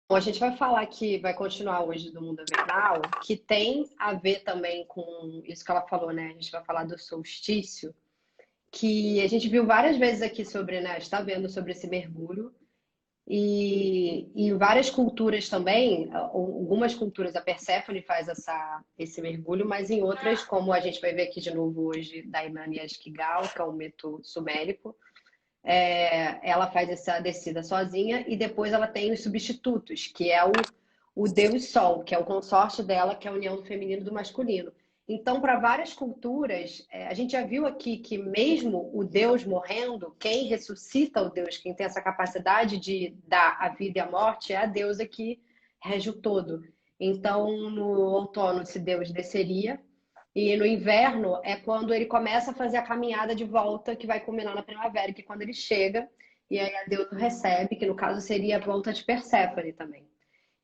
Bom, a gente vai falar que vai continuar hoje do mundo invernal, que tem a ver também com isso que ela falou, né? A gente vai falar do solstício, que a gente viu várias vezes aqui sobre, né? Está vendo sobre esse mergulho. E em várias culturas também, algumas culturas a Perséfone faz esse mergulho, mas em outras, como a gente vai ver aqui de novo hoje, da Inanna Esquigal, que é um mito sumérico, ela faz essa descida sozinha e depois ela tem os substitutos, que é o Deus Sol, que é o consorte dela, que é a união do feminino e do masculino. Então, para várias culturas, a gente já viu aqui que mesmo o Deus morrendo, quem ressuscita o Deus, quem tem essa capacidade de dar a vida e a morte, é a deusa que rege o todo. Então, no outono, esse Deus desceria, e no inverno é quando ele começa a fazer a caminhada de volta, que vai culminar na primavera, que é quando ele chega, e aí a deusa recebe, que no caso seria a volta de Perséfone também.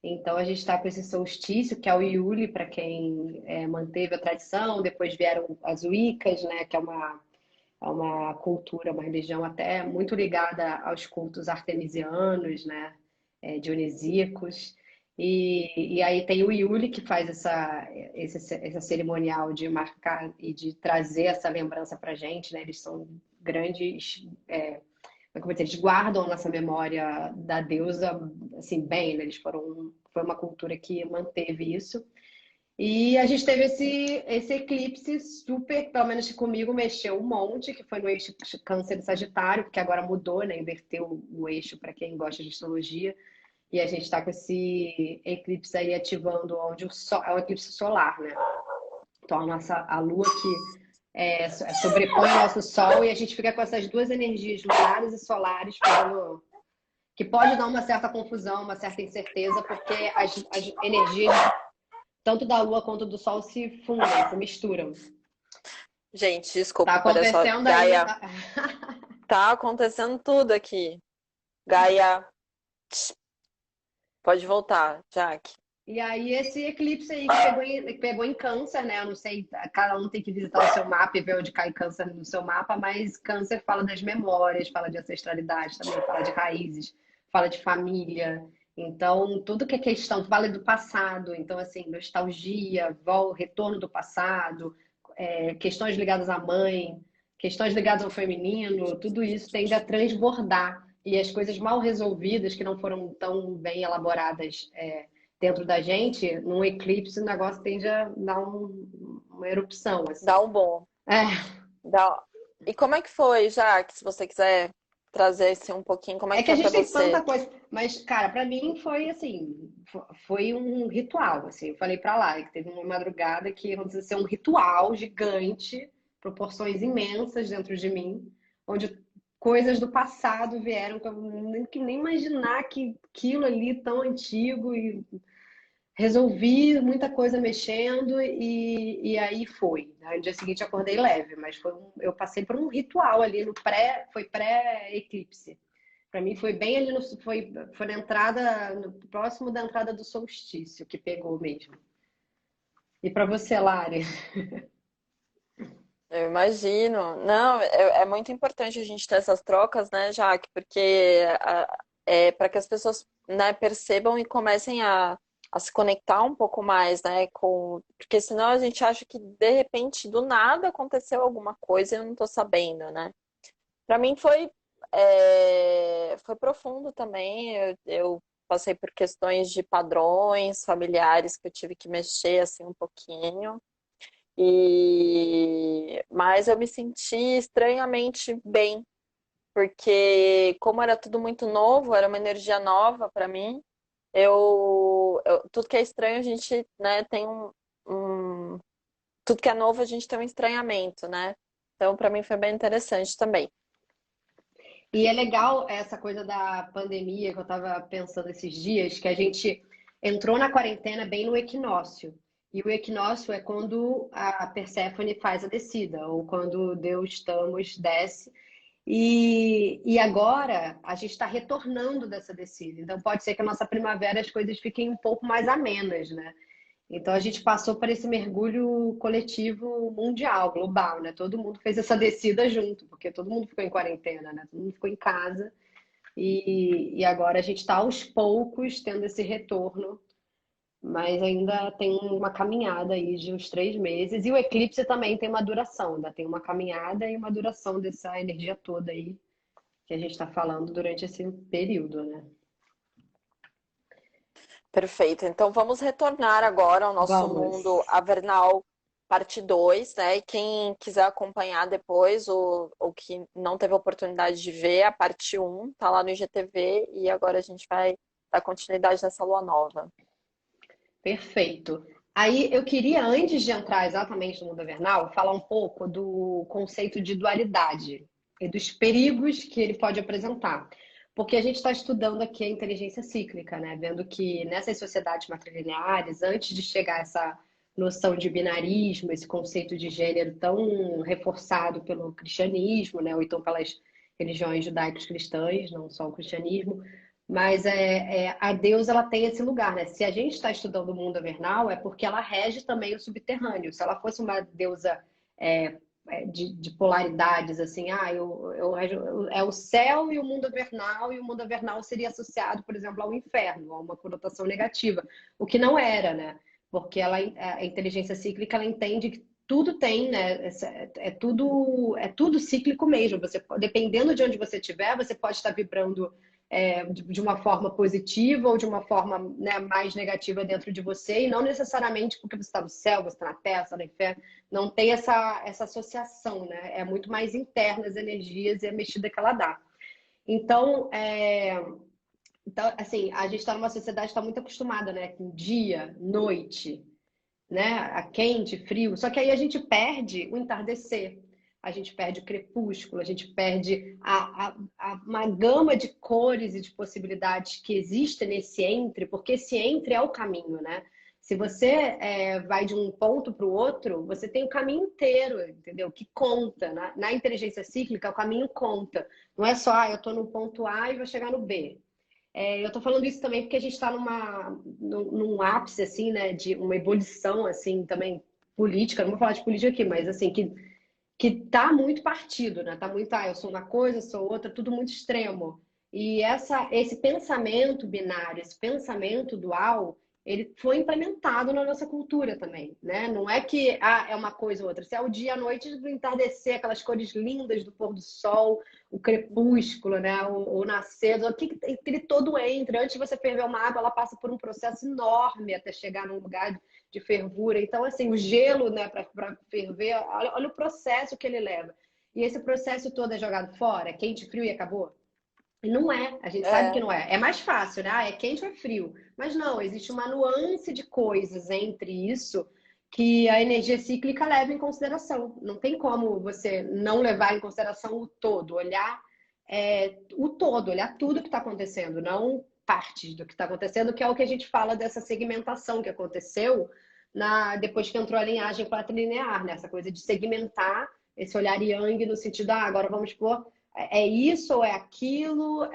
Então a gente está com esse solstício, que é o Iule, para quem manteve a tradição, depois vieram as Wiccas, né, que é uma cultura, uma religião até muito ligada aos cultos artemisianos, né, dionisíacos. E aí tem o Iule que faz essa cerimonial de marcar e de trazer essa lembrança para a gente, né? Eles são grandes, como é que eu vou dizer, eles guardam a nossa memória da deusa, assim, bem, né? Foi uma cultura que manteve isso. E a gente teve esse eclipse super, pelo menos comigo, mexeu um monte, que foi no eixo Câncer e Sagitário, porque agora mudou, né? Inverteu o eixo para quem gosta de astrologia. E a gente está com esse eclipse aí ativando onde o Sol, é um eclipse solar, né? Então a Lua que sobrepõe o nosso Sol e a gente fica com essas duas energias lunares e solares que pode dar uma certa confusão, uma certa incerteza, porque as energias tanto da Lua quanto do Sol se fundem, se misturam. Gente, Tá desculpa, olha só, acontecendo aí. Gaia, tá acontecendo tudo aqui. Gaia, pode voltar, Jaque. E aí, esse eclipse aí que pegou em Câncer, né? Eu não sei, cada um tem que visitar o seu mapa e ver onde cai Câncer no seu mapa, mas Câncer fala das memórias, fala de ancestralidade também, fala de raízes, fala de família. Então, tudo que é questão, fala do passado. Então, assim, nostalgia, retorno do passado, questões ligadas à mãe, questões ligadas ao feminino, tudo isso tende a transbordar. E as coisas mal resolvidas, que não foram tão bem elaboradas, dentro da gente, num eclipse, o negócio tende a dar uma erupção, Dá assim. um bom. É, Dá... E como é que foi, Jaque, se você quiser trazer esse um pouquinho, como é é que que a foi pra gente tem você? tanta coisa, mas, cara, pra mim foi assim, foi um ritual, assim. Eu falei pra lá que teve uma madrugada que, vamos dizer, assim, um ritual gigante, proporções imensas dentro de mim, onde coisas do passado vieram que eu nem imaginar que aquilo ali tão antigo e resolvi muita coisa mexendo e aí foi. Aí no dia seguinte acordei leve, mas eu passei por um ritual ali no foi pré-eclipse. Para mim foi bem ali foi na entrada, no próximo da entrada do solstício que pegou mesmo. E para você, Lari? Eu imagino. Não, é muito importante a gente ter essas trocas, né, Jaque? Porque é para que as pessoas, né, percebam e comecem a se conectar um pouco mais, né, com... Porque senão a gente acha que, de repente, do nada aconteceu alguma coisa e eu não tô sabendo, né? Para mim foi profundo também. Eu passei por questões de padrões familiares que eu tive que mexer, assim, um pouquinho. Mas eu me senti estranhamente bem, porque como era tudo muito novo, era uma energia nova para mim, tudo que é estranho a gente, né, tem um- tudo que é novo a gente tem um estranhamento, né? Então para mim foi bem interessante também. E é legal essa coisa da pandemia que eu estava pensando esses dias, que a gente entrou na quarentena bem no equinócio. E o equinócio é quando a Perséfone faz a descida, ou quando Deus Thanos desce. E agora a gente está retornando dessa descida. Então pode ser que a nossa primavera as coisas fiquem um pouco mais amenas, né? Então a gente passou por esse mergulho coletivo mundial, global, né? Todo mundo fez essa descida junto, porque todo mundo ficou em quarentena, né? Todo mundo ficou em casa. e agora a gente está aos poucos tendo esse retorno, mas ainda tem uma caminhada aí de uns 3 meses. E o eclipse também tem uma duração, ainda tem uma caminhada e uma duração dessa energia toda aí que a gente está falando durante esse período, né? Perfeito. Então vamos retornar agora ao nosso mundo Vamos. avernal, parte 2, né? E quem quiser acompanhar depois, ou que não teve a oportunidade de ver, a parte um tá lá no IGTV e agora a gente vai dar continuidade nessa lua nova. Perfeito. Aí eu queria, antes de entrar exatamente no mundo avernal, falar um pouco do conceito de dualidade e dos perigos que ele pode apresentar. Porque a gente está estudando aqui a inteligência cíclica, né? Vendo que nessas sociedades matrilineares, antes de chegar a essa noção de binarismo, esse conceito de gênero tão reforçado pelo cristianismo, né? Ou então pelas religiões judaicos cristãs, não só o cristianismo, mas a deusa ela tem esse lugar, né? Se a gente está estudando o mundo avernal, é porque ela rege também o subterrâneo. Se ela fosse uma deusa é, de polaridades, assim, é o céu e o mundo avernal, e o mundo avernal seria associado, por exemplo, ao inferno, a uma conotação negativa, o que não era, né? Porque a inteligência cíclica ela entende que tudo tem, né? É tudo cíclico mesmo. Você, dependendo de onde você estiver, você pode estar vibrando de uma forma positiva ou de uma forma, né, mais negativa dentro de você, e não necessariamente porque você está no céu, você está na terra, você está no inferno, não tem essa associação, né? É muito mais interna as energias e a mexida que ela dá. Então, assim, a gente está numa sociedade que está muito acostumada, né? Com dia, noite, né? A quente, frio. Só que aí a gente perde o entardecer, a gente perde o crepúsculo, a gente perde uma gama de cores e de possibilidades que existe nesse entre, porque esse entre é o caminho, né? Se você vai de um ponto para o outro, você tem o caminho inteiro, entendeu? Que conta. Na inteligência cíclica, o caminho conta. Não é só, eu estou no ponto A e vou chegar no B. Eu estou falando isso também porque a gente está num ápice, assim, né, de uma ebulição, assim, também política. Não vou falar de política aqui, mas, assim, que tá muito partido, né? Tá muito, eu sou uma coisa, sou outra, tudo muito extremo. E esse pensamento binário, esse pensamento dual, ele foi implementado na nossa cultura também, né? Não é que é uma coisa ou outra. Se é o dia, à noite, do entardecer, aquelas cores lindas do pôr do sol, o crepúsculo, né? O nascer, aquele todo entre. Antes de você ferver uma água, ela passa por um processo enorme até chegar num lugar de fervura. Então, assim, o gelo, né, para ferver, olha o processo que ele leva. E esse processo todo é jogado fora, quente, frio e acabou? E não é, a gente sabe que É, não é. É mais fácil, né? É quente ou é frio. Mas não, existe uma nuance de coisas entre isso que a energia cíclica leva em consideração. Não tem como você não levar em consideração o todo, olhar o todo, olhar tudo que está acontecendo, não partes do que está acontecendo, que é o que a gente fala dessa segmentação que aconteceu depois que entrou a linhagem patrilinear, né? Essa coisa de segmentar esse olhar yang no sentido, agora vamos pôr isso ou é aquilo,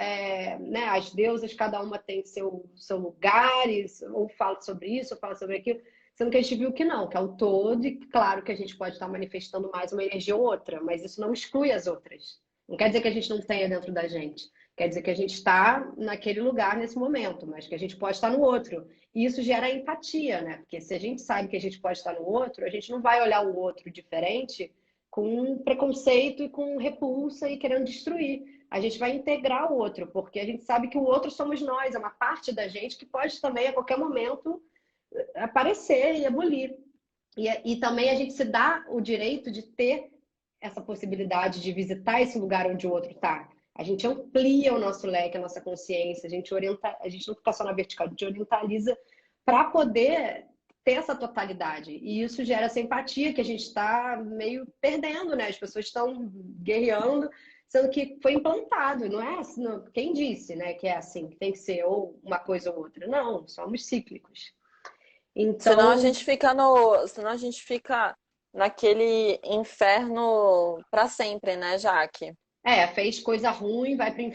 né? As deusas, cada uma tem seu lugar, ou fala sobre isso, ou fala sobre aquilo, sendo que a gente viu que não, que é o todo, e claro que a gente pode estar manifestando mais uma energia ou outra, mas isso não exclui as outras. Não quer dizer que a gente não tenha dentro da gente. Quer dizer que a gente está naquele lugar nesse momento, mas que a gente pode estar no outro. E isso gera empatia, né? Porque se a gente sabe que a gente pode estar no outro, a gente não vai olhar o outro diferente com preconceito e com repulsa e querendo destruir. A gente vai integrar o outro, porque a gente sabe que o outro somos nós, é uma parte da gente que pode também a qualquer momento aparecer e abolir. E também a gente se dá o direito de ter essa possibilidade de visitar esse lugar onde o outro está. A gente amplia o nosso leque, a nossa consciência, a gente não fica só na vertical, a gente orientaliza para poder ter essa totalidade. E isso gera essa empatia que a gente está meio perdendo, né? As pessoas estão guerreando, sendo que foi implantado, não é assim, não, quem disse, né, que é assim, que tem que ser ou uma coisa ou outra. Não, somos cíclicos. Então, senão a gente fica naquele inferno para sempre, né, Jaque? fez coisa ruim, vai para o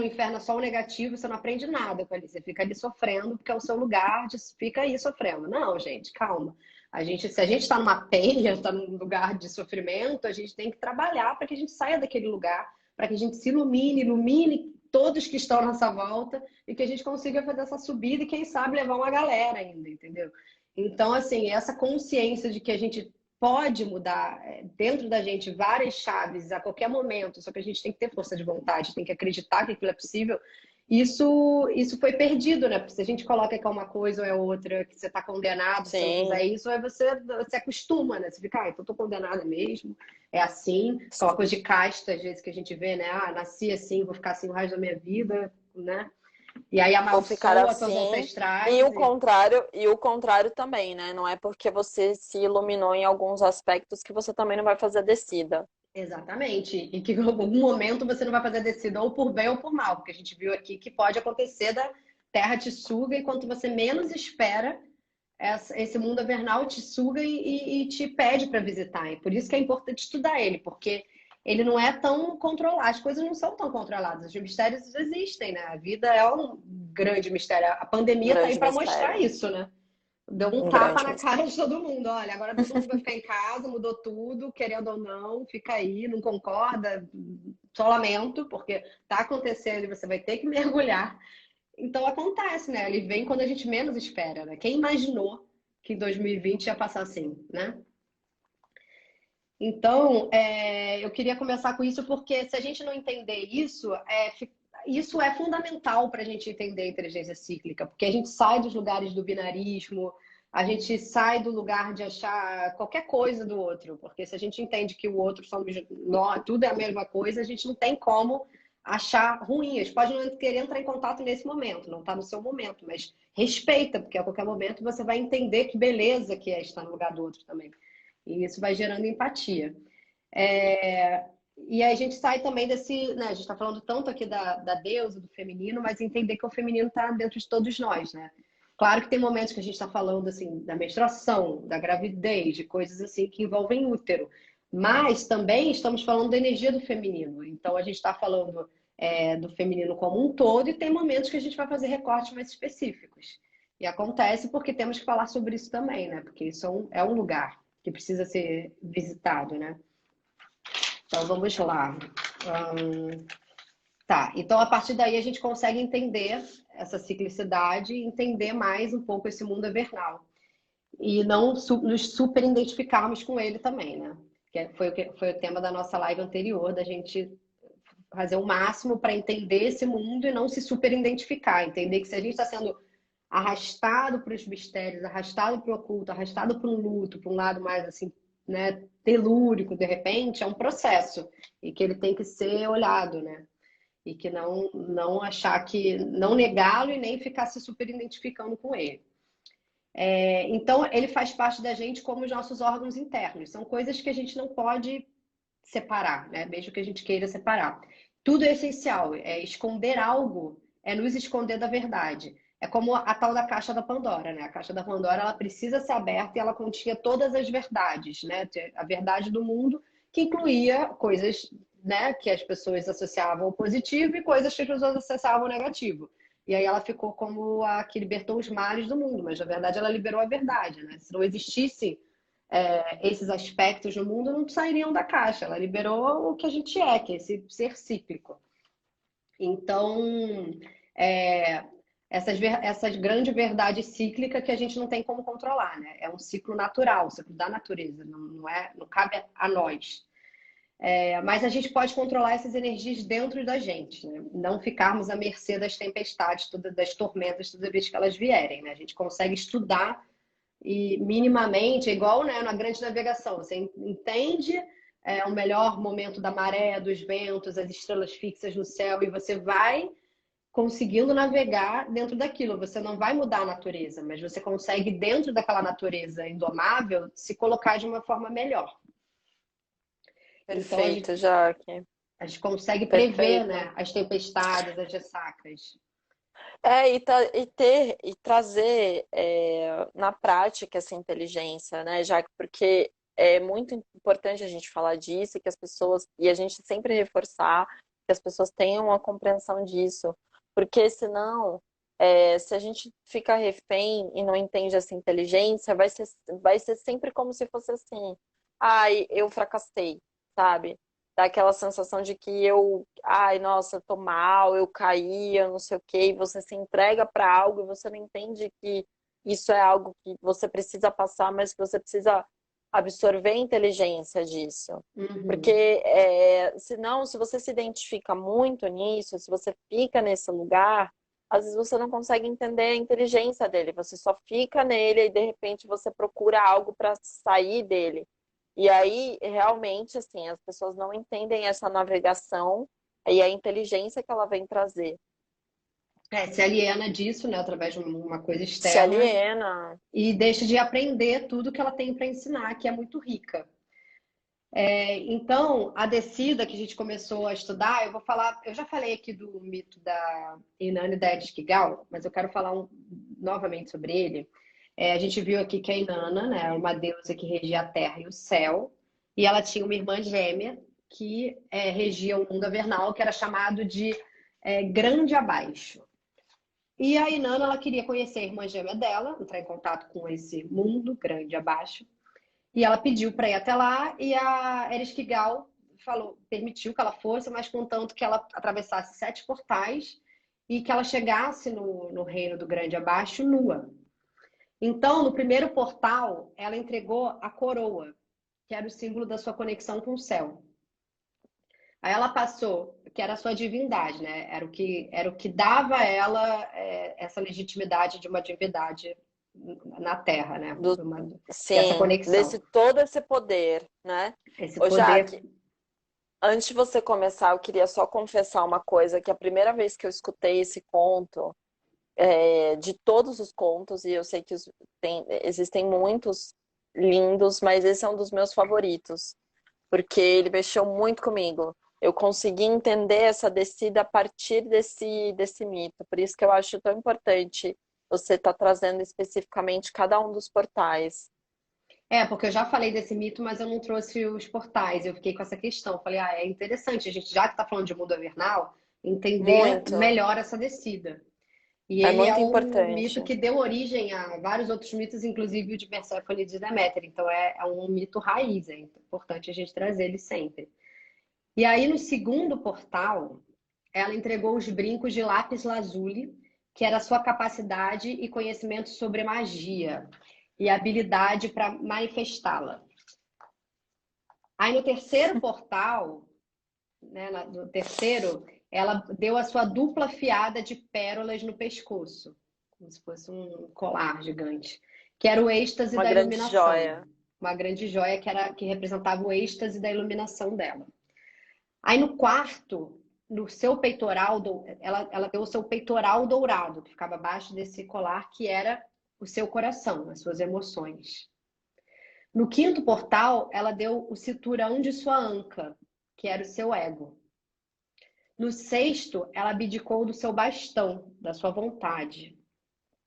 inferno é só o negativo, você não aprende nada com ele, você fica ali sofrendo, porque é o seu lugar, fica aí sofrendo. Não, gente, calma. Se a gente está numa penha, está num lugar de sofrimento, a gente tem que trabalhar para que a gente saia daquele lugar, para que a gente se ilumine todos que estão à nossa volta e que a gente consiga fazer essa subida e, quem sabe, levar uma galera ainda, entendeu? Então, assim, essa consciência de que a gente pode mudar dentro da gente várias chaves a qualquer momento, só que a gente tem que ter força de vontade, tem que acreditar que aquilo é possível. Isso foi perdido, né? Porque se a gente coloca que é uma coisa ou é outra, que você está condenado, se você não Sim, fizer isso, aí você acostuma, né? Você fica, então tô condenada mesmo, é assim. Aquela coisa de casta, às vezes, que a gente vê, né? Ah, nasci assim, vou ficar assim o resto da minha vida, né? E aí vou ficar amaldiçoa suas assim. E ancestrais. o contrário também, né? Não é porque você se iluminou em alguns aspectos que você também não vai fazer a descida. Exatamente. E que em algum momento você não vai fazer a decisão ou por bem ou por mal, porque a gente viu aqui que pode acontecer da Terra te suga e quanto você menos espera, esse mundo invernal te suga e te pede para visitar. E por isso que é importante estudar ele, porque ele não é tão controlado, as coisas não são tão controladas, os mistérios existem, né? A vida é um grande mistério. A Um pandemia está aí grande para mostrar mistério. isso, né? Deu um Um tapa grande na cara mistério. de todo mundo. Olha, agora todo mundo vai ficar em casa, mudou tudo, querendo ou não, fica aí, não concorda, só lamento, porque tá acontecendo e você vai ter que mergulhar. Então acontece, né? Ele vem quando a gente menos espera, né? Quem imaginou que 2020 ia passar assim, né? Então, eu queria começar com isso porque se a gente não entender isso, isso é fundamental para a gente entender a inteligência cíclica, porque a gente sai dos lugares do binarismo, a gente sai do lugar de achar qualquer coisa do outro, porque se a gente entende que o outro somos nós, tudo é a mesma coisa, a gente não tem como achar ruim. A gente pode não querer entrar em contato nesse momento, não está no seu momento, mas respeita, porque a qualquer momento você vai entender que beleza que é estar no lugar do outro também. E isso vai gerando empatia. É, e aí a gente sai também desse, né? A gente está falando tanto aqui da deusa, do feminino, mas entender que o feminino está dentro de todos nós, né? Claro que tem momentos que a gente está falando assim da menstruação, da gravidez, de coisas assim que envolvem útero, mas também estamos falando da energia do feminino. Então a gente está falando do feminino como um todo e tem momentos que a gente vai fazer recortes mais específicos. E acontece porque temos que falar sobre isso também, né? Porque isso é um lugar que precisa ser visitado, né? Então vamos lá. Tá, então a partir daí a gente consegue entender essa ciclicidade e entender mais um pouco esse mundo invernal. E não nos super identificarmos com ele também, né? Foi o tema da nossa live anterior, da gente fazer o máximo para entender esse mundo e não se super identificar. Entender que se a gente está sendo arrastado para os mistérios, arrastado para o oculto, arrastado para um luto, para um lado mais assim, né, telúrico, de repente, é um processo e que ele tem que ser olhado, né? E que não achar que não negá-lo e nem ficar se super identificando com ele. Então, ele faz parte da gente como os nossos órgãos internos. São coisas que a gente não pode separar, né? Mesmo que a gente queira separar. Tudo é essencial. Esconder algo é nos esconder da verdade. É como a tal da caixa da Pandora, né? A caixa da Pandora, ela precisa ser aberta e ela continha todas as verdades, né? A verdade do mundo, que incluía coisas, né, que as pessoas associavam ao positivo e coisas que as pessoas associavam ao negativo. E aí ela ficou como a que libertou os males do mundo, mas na verdade ela liberou a verdade, né? Se não existisse esses aspectos no mundo, não sairiam da caixa. Ela liberou o que a gente é, que é esse ser cíclico. Então, é, essa grande verdade cíclica que a gente não tem como controlar, né? É um ciclo natural, um ciclo da natureza, não cabe a nós. Mas a gente pode controlar essas energias dentro da gente, né? Não ficarmos à mercê das tempestades, das tormentas, toda vez que elas vierem, né? A gente consegue estudar e minimamente, é igual, né, na grande navegação, você entende o melhor momento da maré, dos ventos, as estrelas fixas no céu, e você vai conseguindo navegar dentro daquilo. Você não vai mudar a natureza, mas você consegue, dentro daquela natureza indomável, se colocar de uma forma melhor. Então, Perfeito, Jaque. a gente consegue prever, Perfeito. né, as tempestades, as ressacas. E trazer na prática essa inteligência, né, Jaque? Porque é muito importante a gente falar disso e que as pessoas, e a gente sempre reforçar que as pessoas tenham uma compreensão disso, porque senão, se a gente fica refém e não entende essa inteligência, vai ser sempre como se fosse assim, ai, eu fracassei, sabe? dá aquela sensação de que ai, nossa, tô mal, eu caí, eu não sei o quê, e você se entrega para algo e você não entende que isso é algo que você precisa passar, mas que você precisa absorver a inteligência disso. Porque, Uhum. senão, se você se identifica muito nisso, se você fica nesse lugar, às vezes você não consegue entender a inteligência dele, você só fica nele e de repente você procura algo para sair dele. E aí, realmente, assim, as pessoas não entendem essa navegação e a inteligência que ela vem trazer. Se aliena disso, né, através de uma coisa Se externa aliena. e deixa de aprender tudo que ela tem para ensinar, que é muito rica. Então, a descida que a gente começou a estudar, eu vou falar, eu já falei aqui do mito da Inanna e da Edith Kigal, mas eu quero falar novamente sobre ele. A gente viu aqui que a Inanna, né, era uma deusa que regia a terra e o céu, e ela tinha uma irmã gêmea que regia o mundo avernal, que era chamado de Grande Abaixo. E a Inanna, ela queria conhecer a irmã gêmea dela, entrar em contato com esse mundo grande abaixo. E ela pediu para ir até lá e a Ereshkigal falou, permitiu que ela fosse, mas contanto que ela atravessasse 7 portais e que ela chegasse no reino do Grande Abaixo nua. Então, no primeiro portal, ela entregou a coroa, que era o símbolo da sua conexão com o céu. Aí ela passou, que era a sua divindade, né? Era o que dava a ela essa legitimidade de uma divindade na Terra, né? Do, Dessa sim, conexão, todo esse poder, né? esse Ô, poder. Jaque, antes de você começar, eu queria só confessar uma coisa, que a primeira vez que eu escutei esse conto, de todos os contos, e eu sei que existem muitos lindos, mas esse é um dos meus favoritos, porque ele mexeu muito comigo. Eu consegui entender essa descida a partir desse mito. Por isso que eu acho tão importante você estar trazendo especificamente cada um dos portais. Porque eu já falei desse mito, mas eu não trouxe os portais. Eu fiquei com essa questão. Falei, é interessante a gente, já que está falando de mundo avernal, entender Muito. melhor essa descida. E É ele é muito um importante. mito que deu origem a vários outros mitos, inclusive o de Perséfone e de Deméter. Então é um mito raiz, é importante a gente trazer ele sempre. E aí no segundo portal, ela entregou os brincos de lápis lazuli, que era a sua capacidade e conhecimento sobre magia e habilidade para manifestá-la. Aí no terceiro portal, né, no terceiro, ela deu a sua dupla fiada de pérolas no pescoço, como se fosse um colar gigante, que era o êxtase Uma da grande iluminação. joia. Uma grande joia que representava o êxtase da iluminação dela. Aí no quarto, no seu peitoral, ela deu o seu peitoral dourado, que ficava abaixo desse colar, que era o seu coração, as suas emoções. No quinto portal, ela deu o cinturão de sua anca, que era o seu ego. No sexto, ela abdicou do seu bastão, da sua vontade.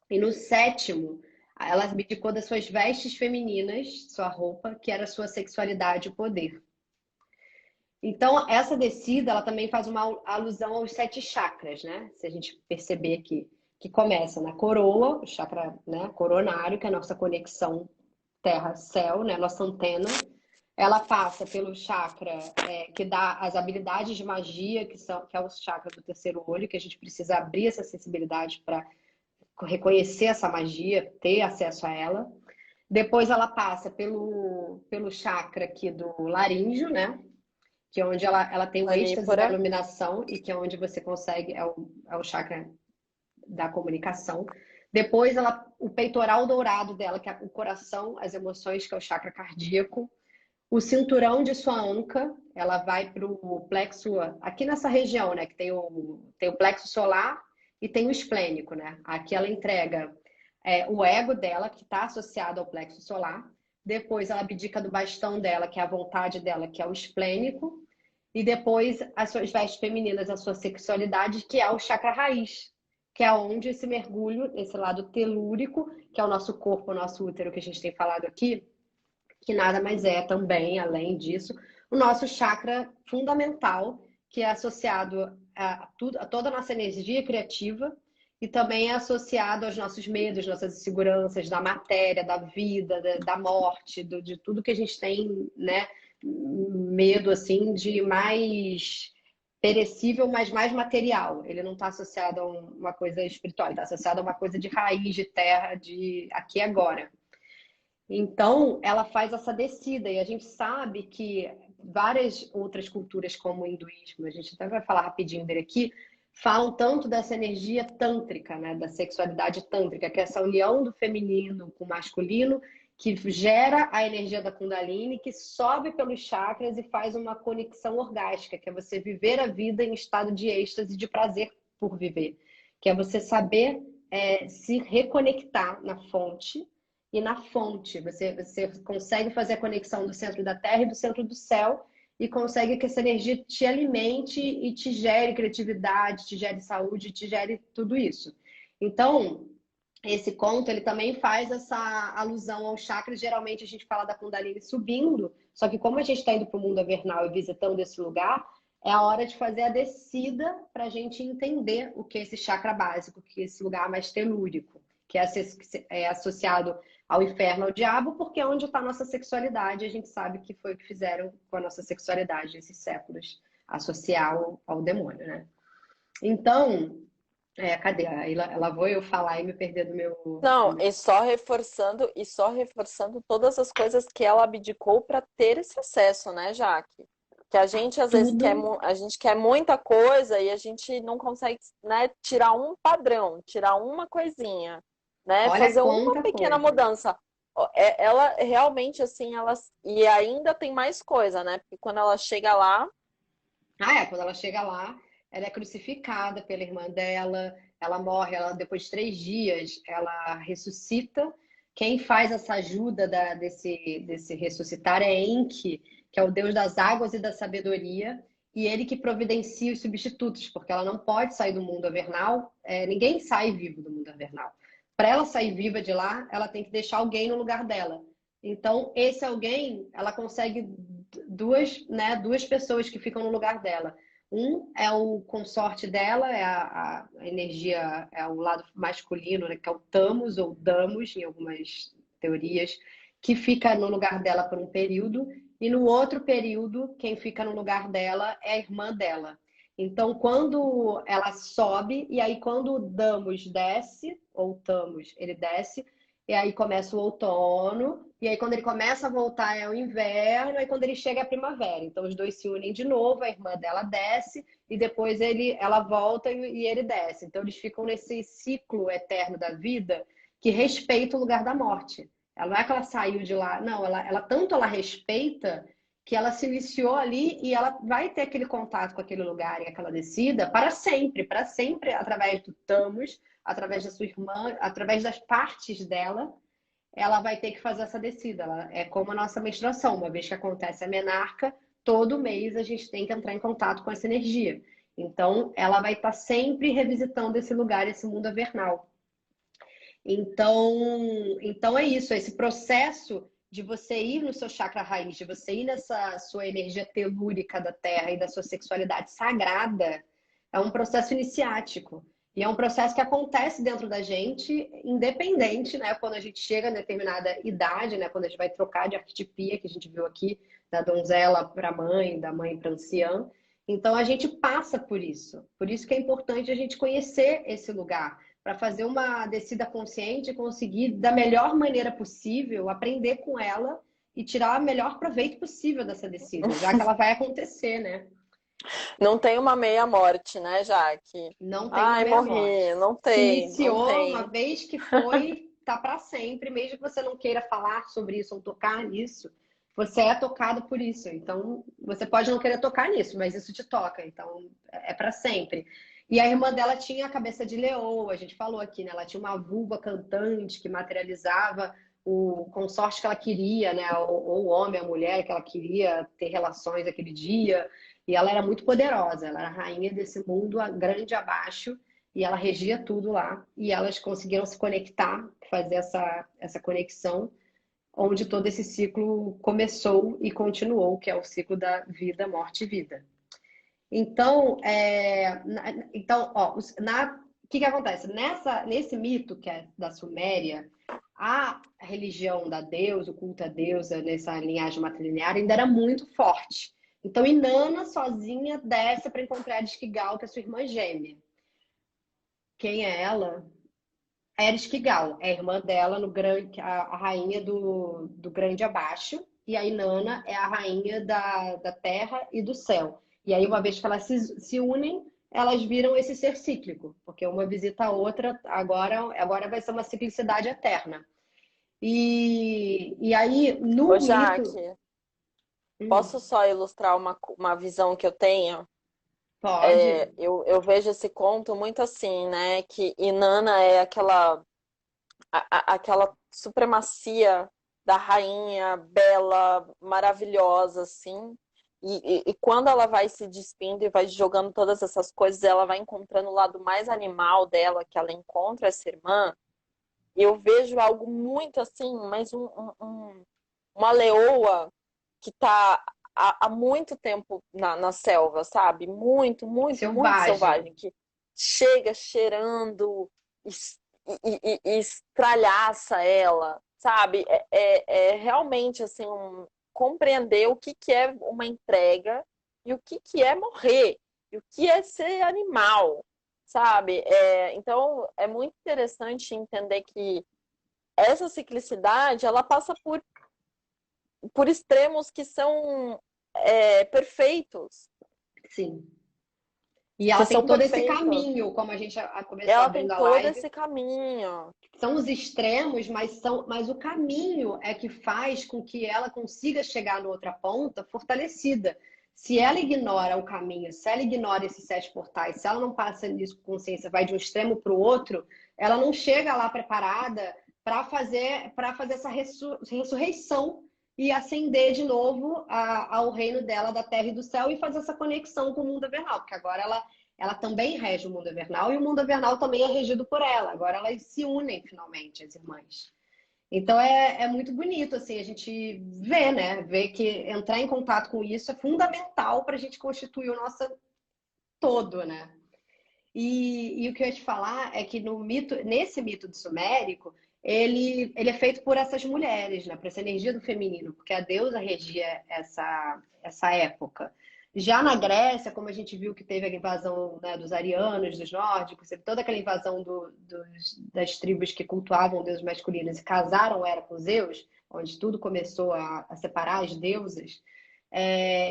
E no sétimo, ela abdicou das suas vestes femininas, sua roupa, que era a sua sexualidade e poder. Então, essa descida, ela também faz uma alusão aos 7 chakras, né? Se a gente perceber aqui, que começa na coroa, o chakra, né, coronário, que é a nossa conexão terra-céu, né, nossa antena. Ela passa pelo chakra que dá as habilidades de magia, que é o chakra do terceiro olho, que a gente precisa abrir essa sensibilidade para reconhecer essa magia, ter acesso a ela. Depois ela passa pelo chakra aqui do laríngeo, né? Que é onde ela tem o êxtase da Manípora. iluminação e que é onde você consegue, é o chakra da comunicação. Depois o peitoral dourado dela, que é o coração, as emoções, que é o chakra cardíaco. O cinturão de sua anca, ela vai para o plexo, aqui nessa região, né? Que tem o plexo solar e tem o esplênico, né? Aqui ela entrega o ego dela, que está associado ao plexo solar. Depois ela abdica do bastão dela, que é a vontade dela, que é o esplênico. E depois as suas vestes femininas, a sua sexualidade, que é o chakra raiz, que é onde esse mergulho, esse lado telúrico, que é o nosso corpo, o nosso útero, que a gente tem falado aqui, que nada mais é também, além disso, o nosso chakra fundamental, que é associado a toda a nossa energia criativa e também é associado aos nossos medos, nossas inseguranças, da matéria, da vida, da morte, de tudo que a gente tem, né, medo assim de mais perecível, mas mais material. Ele não está associado a uma coisa espiritual, ele está associado a uma coisa de raiz, de terra, de aqui e agora. Então, ela faz essa descida, e a gente sabe que várias outras culturas, como o hinduísmo, a gente até vai falar rapidinho dele aqui, falam tanto dessa energia tântrica, né, da sexualidade tântrica, que é essa união do feminino com o masculino, que gera a energia da Kundalini, que sobe pelos chakras e faz uma conexão orgástica, que é você viver a vida em estado de êxtase, de prazer por viver, que é você saber se reconectar na fonte e na fonte. Você consegue fazer a conexão do centro da Terra e do centro do céu e consegue que essa energia te alimente e te gere criatividade, te gere saúde, te gere tudo isso. Então, esse conto, ele também faz essa alusão aos chakras. Geralmente a gente fala da Kundalini subindo, só que como a gente está indo para o mundo avernal e visitando esse lugar, é a hora de fazer a descida para a gente entender o que é esse chakra básico, que é esse lugar mais telúrico, que é associado ao inferno, ao diabo, porque é onde está a nossa sexualidade. A gente sabe que foi o que fizeram com a nossa sexualidade esses séculos, associar ao demônio, né? Então, cadê? Aí lá vou eu falar e me perder do meu... Não, e só reforçando todas as coisas que ela abdicou para ter esse acesso, né, Jaque? Que a gente às vezes quer, Tudo. a gente quer muita coisa e a gente não consegue, né, tirar um padrão, tirar uma coisinha, né, Olha fazer uma quanta pequena coisa. mudança. Ela realmente assim, ela e ainda tem mais coisa, né? Porque quando ela chega lá, Quando ela chega lá, ela é crucificada pela irmã dela, ela morre, depois de 3 dias, ela ressuscita. Quem faz essa ajuda desse ressuscitar é Enki, que é o deus das águas e da sabedoria, e ele que providencia os substitutos, porque ela não pode sair do mundo avernal, ninguém sai vivo do mundo avernal. Para ela sair viva de lá, ela tem que deixar alguém no lugar dela. Então, esse alguém, ela consegue duas pessoas que ficam no lugar dela. Um é o consorte dela, é a energia, é o lado masculino, né, que é o Tamus ou Damos, em algumas teorias, que fica no lugar dela por um período, e no outro período, quem fica no lugar dela é a irmã dela. Então, quando ela sobe, e aí quando o Damos desce, ou Tamus, ele desce, e aí começa o outono, e aí quando ele começa a voltar é o inverno, e quando ele chega é a primavera. Então os dois se unem de novo, a irmã dela desce, e depois ela volta e ele desce. Então eles ficam nesse ciclo eterno da vida que respeita o lugar da morte. Ela não é que ela saiu de lá, não, ela respeita que ela se iniciou ali e ela vai ter aquele contato com aquele lugar e aquela descida para sempre, através do Tamus, através da sua irmã, através das partes dela, ela vai ter que fazer essa descida. Ela é como a nossa menstruação, uma vez que acontece a menarca, todo mês a gente tem que entrar em contato com essa energia. Então, ela vai estar sempre revisitando esse lugar, esse mundo avernal. Então é isso, esse processo de você ir no seu chakra raiz, de você ir nessa sua energia telúrica da Terra e da sua sexualidade sagrada, é um processo iniciático. E é um processo que acontece dentro da gente, independente, né? Quando a gente chega a determinada idade, né? Quando a gente vai trocar de arquetipia, que a gente viu aqui, da donzela para mãe, da mãe para anciã. Então a gente passa por isso. Por isso que é importante a gente conhecer esse lugar para fazer uma descida consciente e conseguir, da melhor maneira possível, aprender com ela e tirar o melhor proveito possível dessa descida, já que ela vai acontecer, né? não tem uma meia morte, né, Jaque? Não tem uma Ai, meia morri, morte. não Se tem, não iniciou, uma tem. vez que foi, tá para sempre, mesmo que você não queira falar sobre isso ou tocar nisso, você é tocado por isso. Então, você pode não querer tocar nisso, mas isso te toca. Então, é para sempre. E a irmã dela tinha a cabeça de leoa, a gente falou aqui, né? Ela tinha uma vulva cantante que materializava o consorte que ela queria, né? Ou o homem, a mulher que ela queria ter relações aquele dia. E ela era muito poderosa, ela era a rainha desse mundo grande abaixo, e ela regia tudo lá. E elas conseguiram se conectar, fazer essa conexão, onde todo esse ciclo começou e continuou, que é o ciclo da vida, morte e vida. Então, o que acontece? Nesse mito que é da Suméria, a religião da deusa, o culto à deusa nessa linhagem matrilinear ainda era muito forte. Então, Inanna sozinha desce para encontrar a Ereshkigal, que é sua irmã gêmea. Quem é ela? A Ereshkigal é a irmã dela, no grande, a rainha do Grande Abaixo, e a Inanna é a rainha da terra e do céu. E aí, uma vez que elas se unem, elas viram esse ser cíclico, porque uma visita a outra, agora vai ser uma ciclicidade eterna. E aí, Ô, no mito. Jaque, Hum, posso só ilustrar uma visão que eu tenho? pode. Eu vejo esse conto muito assim, né? Que Inanna é aquela supremacia da rainha bela, maravilhosa, assim. E quando ela vai se despindo e vai jogando todas essas coisas, ela vai encontrando o lado mais animal dela, que ela encontra essa irmã. E eu vejo algo muito assim, mas uma leoa que está há muito tempo na selva, sabe? Muito, muito, muito Selvagem. selvagem, que chega cheirando e estralhaça ela, sabe? É realmente assim compreender o que, que é uma entrega e o que é morrer, e o que é ser animal, sabe? Então é muito interessante entender que essa ciclicidade ela passa por extremos que são perfeitos, Sim. E ela que tem são todo esse perfeitos. caminho, como a gente começou Ela tem abrindo a todo live. esse caminho. São os extremos, mas o caminho é que faz com que ela consiga chegar na outra ponta fortalecida. Se ela ignora o caminho, se ela ignora esses 7 portais, se ela não passa nisso com consciência, vai de um extremo para o outro, ela não chega lá preparada para fazer essa ressurreição e ascender de novo ao reino dela, da terra e do céu, e fazer essa conexão com o mundo evernal, porque agora ela também rege o mundo evernal e o mundo evernal também é regido por ela. Agora elas se unem finalmente, as irmãs. Então é muito bonito, assim, a gente vê, né? Ver que entrar em contato com isso é fundamental para a gente constituir o nosso todo, né? E o que eu ia te falar é que nesse mito do Sumérico, ele é feito por essas mulheres, né? Por essa energia do feminino, porque a deusa regia essa época. Já na Grécia, como a gente viu que teve a invasão, né, dos arianos, dos nórdicos, teve toda aquela invasão das tribos que cultuavam deuses masculinos e casaram era com Zeus, onde tudo começou a separar as deusas,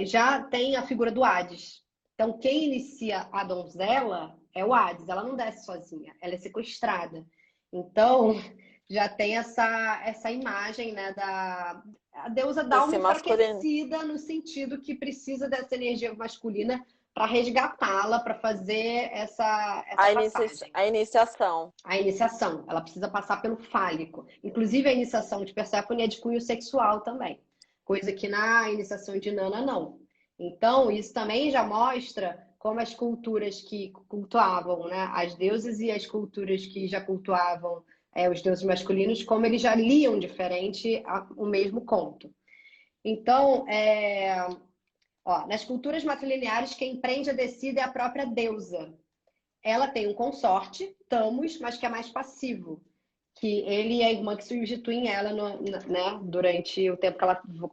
já tem a figura do Hades. Então, quem inicia a donzela é o Hades, ela não desce sozinha, ela é sequestrada. Então, já tem essa imagem, né, a deusa dá uma Esse masculino. enfraquecida no sentido que precisa dessa energia masculina para resgatá-la, para fazer essa passagem. A iniciação. A iniciação, ela precisa passar pelo fálico. Inclusive, a iniciação de Perséfone é de cunho sexual também, coisa que na iniciação de Nana não. Então, isso também já mostra como as culturas que cultuavam, né, as deusas e as culturas que já cultuavam os deuses masculinos, como eles já liam diferente o mesmo conto. Então, nas culturas matrilineares, quem prende a descida é a própria deusa. Ela tem um consorte, Thamus, mas que é mais passivo, que ele e a irmã que substituem ela né, durante o tempo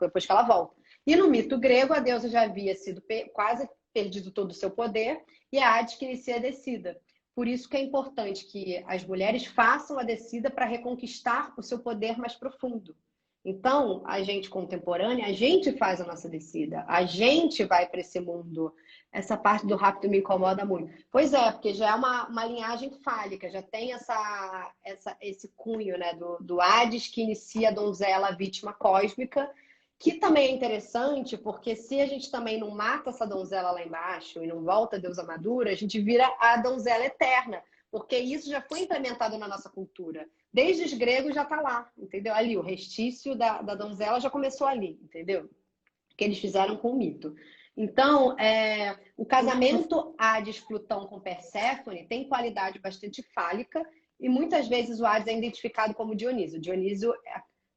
depois que ela volta. E no mito grego, a deusa já havia sido quase perdido todo o seu poder, e é a Hades que inicia a descida. Por isso que é importante que as mulheres façam a descida para reconquistar o seu poder mais profundo. Então, a gente contemporânea, a gente faz a nossa descida, a gente vai para esse mundo. Essa parte do rápido me incomoda muito. Pois é, porque já é uma linhagem fálica, já tem esse cunho, né, do Hades que inicia a donzela, a vítima cósmica, que também é interessante, porque se a gente também não mata essa donzela lá embaixo e não volta a deusa madura, a gente vira a donzela eterna, porque isso já foi implementado na nossa cultura. Desde os gregos já está lá, entendeu? Ali, o restício da donzela já começou ali, entendeu? Que eles fizeram com o mito. Então, o casamento Hades-Plutão com Perséfone tem qualidade bastante fálica e muitas vezes o Hades é identificado como Dionísio. Dionísio,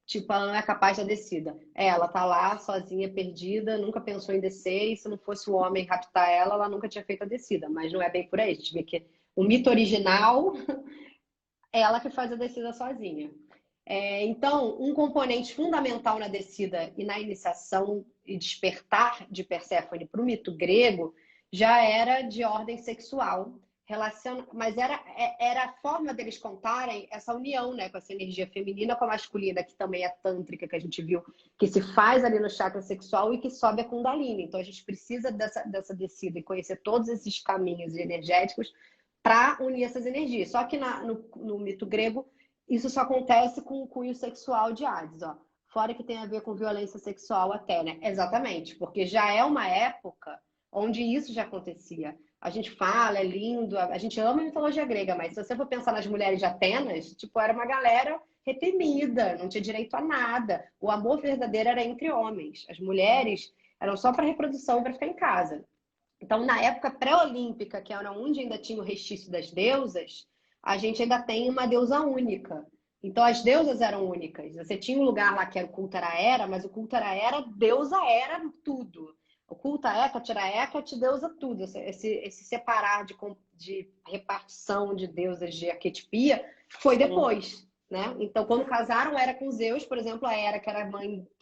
tipo, ela não é capaz da descida. Ela tá lá sozinha, perdida, nunca pensou em descer e se não fosse o homem raptar ela, ela nunca tinha feito a descida. Mas não é bem por aí. A gente vê que o mito original é ela que faz a descida sozinha. Então, um componente fundamental na descida e na iniciação e despertar de Perséfone para o mito grego já era de ordem sexual, mas era a forma deles contarem essa união, né, com essa energia feminina com a masculina, que também é tântrica, que a gente viu, que se faz ali no chakra sexual e que sobe a Kundalini. Então, a gente precisa dessa descida e conhecer todos esses caminhos energéticos para unir essas energias. Só que no mito grego, isso só acontece com o cunho sexual de Hades, ó. Fora que tem a ver com violência sexual até, né? Exatamente, porque já é uma época onde isso já acontecia. A gente fala, é lindo, a gente ama a mitologia grega, mas se você for pensar nas mulheres de Atenas, tipo, era uma galera reprimida, não tinha direito a nada. O amor verdadeiro era entre homens. As mulheres eram só para reprodução e para ficar em casa. Então, na época pré-olímpica, que era onde ainda tinha o restício das deusas, a gente ainda tem uma deusa única. Então, as deusas eram únicas. Você tinha um lugar lá que era o culto era Hera, mas o culto era Hera, deusa era tudo. O culto a Hecate era Hecate, deusa tudo. Esse separar de repartição de deusas de arquetipia foi depois, né? Então, quando casaram Hera com Zeus, por exemplo, a Hera, que era a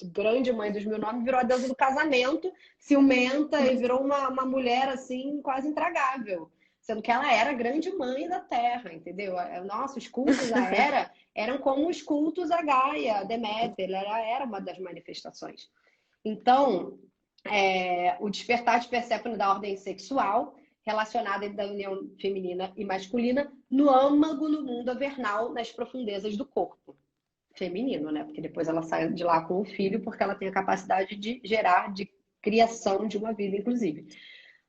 grande mãe dos 1000 nomes, virou a deusa do casamento, ciumenta, e virou uma mulher, assim, quase intragável. Sendo que ela era a grande mãe da Terra, entendeu? Nossa, os cultos a Hera eram como os cultos a Gaia, a Deméter, ela era uma das manifestações. Então, o despertar de Perséfone da ordem sexual, relacionada da união feminina e masculina, no âmago, no mundo avernal, nas profundezas do corpo feminino, né? Porque depois ela sai de lá com o filho, porque ela tem a capacidade de gerar, de criação de uma vida, inclusive.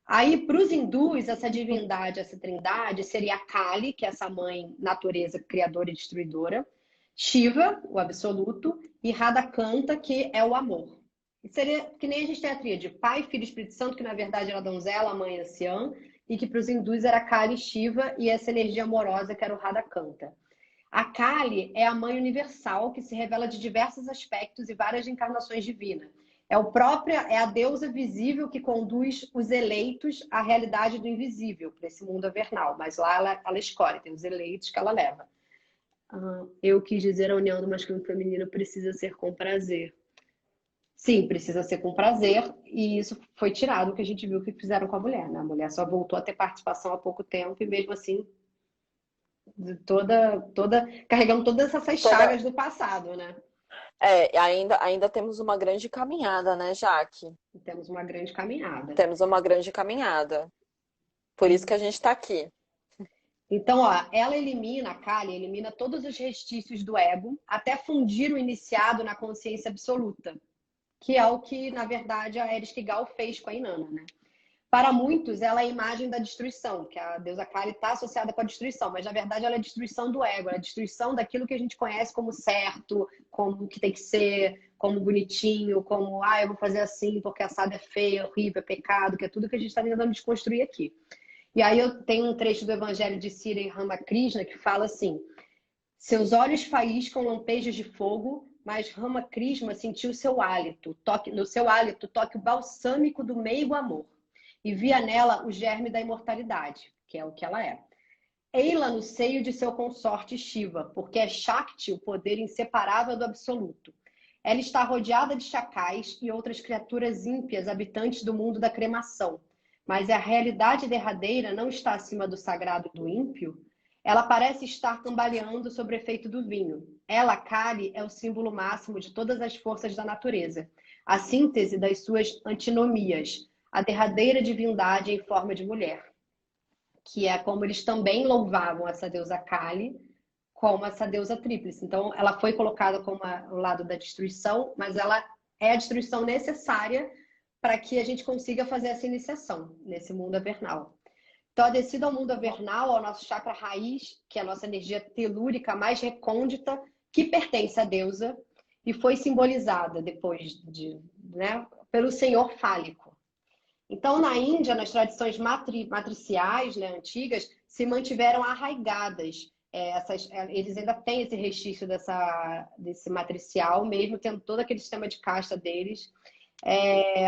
Aí, para os hindus, essa divindade, essa trindade, seria a Kali, que é essa mãe natureza criadora e destruidora, Shiva, o absoluto, e Radhakanta, que é o amor. E seria que nem a gente tem a tríade, Pai, Filho e Espírito Santo, que na verdade era a donzela, a mãe anciã, e que para os hindus era Kali, Shiva, e essa energia amorosa que era o Radhakanta. A Kali é a mãe universal que se revela de diversos aspectos e várias encarnações divinas. É a deusa visível que conduz os eleitos à realidade do invisível, para esse mundo avernal. Mas lá ela escolhe, tem os eleitos que ela leva. Eu quis dizer a união do masculino e do feminino precisa ser com prazer. Sim, precisa ser com prazer, e isso foi tirado, que a gente viu que fizeram com a mulher, né? A mulher só voltou a ter participação há pouco tempo, e mesmo assim, carregando todas essas chagas do passado, né? Ainda temos uma grande caminhada, né, Jaque? Temos uma grande caminhada. Temos uma grande caminhada. Por isso que a gente está aqui. Então, ó, a Kali elimina todos os restícios do ego até fundir o iniciado na consciência absoluta, que é o que, na verdade, a Eris Kigal fez com a Inanna, né? Para muitos, ela é a imagem da destruição, que a deusa Kali está associada com a destruição, mas na verdade ela é a destruição do ego, ela é a destruição daquilo que a gente conhece como certo, como que tem que ser, como bonitinho, como, eu vou fazer assim porque assado é feio, é horrível, é pecado, que é tudo que a gente está tentando desconstruir aqui. E aí eu tenho um trecho do Evangelho de Sri Ramakrishna que fala assim: seus olhos faíscam lampejos de fogo, mas Ramakrishna sentiu seu hálito, no seu hálito toque o balsâmico do meigo amor, e via nela o germe da imortalidade, que é o que ela é. Ei-la no seio de seu consorte Shiva, porque é Shakti o poder inseparável do absoluto. Ela está rodeada de chacais e outras criaturas ímpias habitantes do mundo da cremação, mas a realidade derradeira não está acima do sagrado e do ímpio. Ela parece estar cambaleando sob o efeito do vinho. Ela, Kali, é o símbolo máximo de todas as forças da natureza, a síntese das suas antinomias, a derradeira divindade em forma de mulher, que é como eles também louvavam essa deusa Kali, como essa deusa tríplice. Então, ela foi colocada como o lado da destruição, mas ela é a destruição necessária para que a gente consiga fazer essa iniciação nesse mundo avernal. Então, a descida ao mundo avernal, ao nosso chakra raiz, que é a nossa energia telúrica mais recôndita, que pertence à deusa, e foi simbolizada depois pelo senhor fálico. Então, na Índia, nas tradições matriciais, né, antigas, se mantiveram arraigadas. Eles ainda têm esse restício desse matricial, mesmo tendo todo aquele sistema de casta deles.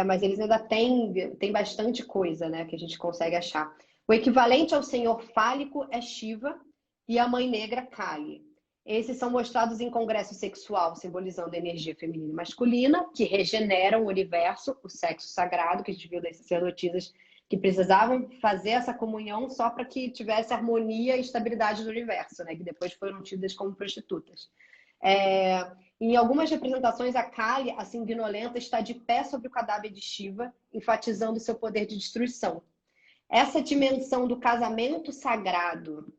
Mas eles ainda têm bastante coisa, né, que a gente consegue achar. O equivalente ao senhor fálico é Shiva e a mãe negra Kali. Esses são mostrados em congresso sexual, simbolizando a energia feminina e masculina, que regeneram o universo, o sexo sagrado, que a gente viu das sacerdotisas que precisavam fazer essa comunhão só para que tivesse harmonia e estabilidade do universo, né? Que depois foram tidas como prostitutas. Em algumas representações, a Kali, a sanguinolenta, está de pé sobre o cadáver de Shiva, enfatizando seu poder de destruição. Essa dimensão do casamento sagrado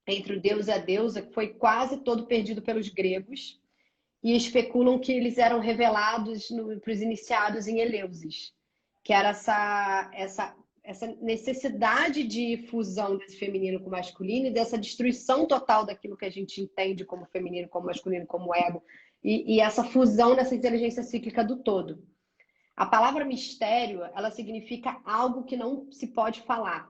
entre o deus e a deusa foi quase todo perdido pelos gregos e especulam que eles eram revelados para os iniciados em Eleusis, que era essa necessidade de fusão desse feminino com o masculino e dessa destruição total daquilo que a gente entende como feminino, como masculino, como ego, e essa fusão nessa inteligência cíclica do todo. A palavra mistério, ela significa algo que não se pode falar.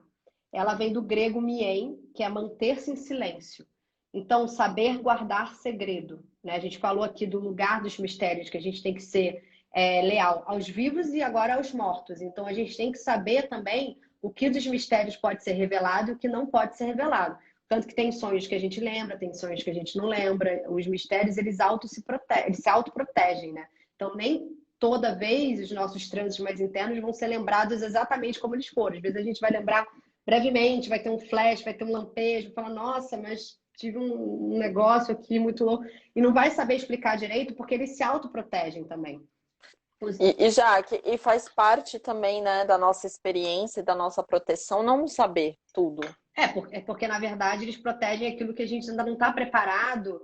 Ela vem do grego mien, que é manter-se em silêncio. Então, saber guardar segredo, né? A gente falou aqui do lugar dos mistérios, que a gente tem que ser leal aos vivos e agora aos mortos. Então, a gente tem que saber também o que dos mistérios pode ser revelado e o que não pode ser revelado. Tanto que tem sonhos que a gente lembra, tem sonhos que a gente não lembra. Os mistérios, eles se autoprotegem, né? Então, nem toda vez os nossos trânsitos mais internos vão ser lembrados exatamente como eles foram. Às vezes a gente vai lembrar brevemente, vai ter um flash, vai ter um lampejo, falar, nossa, mas tive um negócio aqui muito louco. E não vai saber explicar direito porque eles se autoprotegem também. Jaque, e faz parte também, né, da nossa experiência, da nossa proteção, não saber tudo. Porque, na verdade, eles protegem aquilo que a gente ainda não está preparado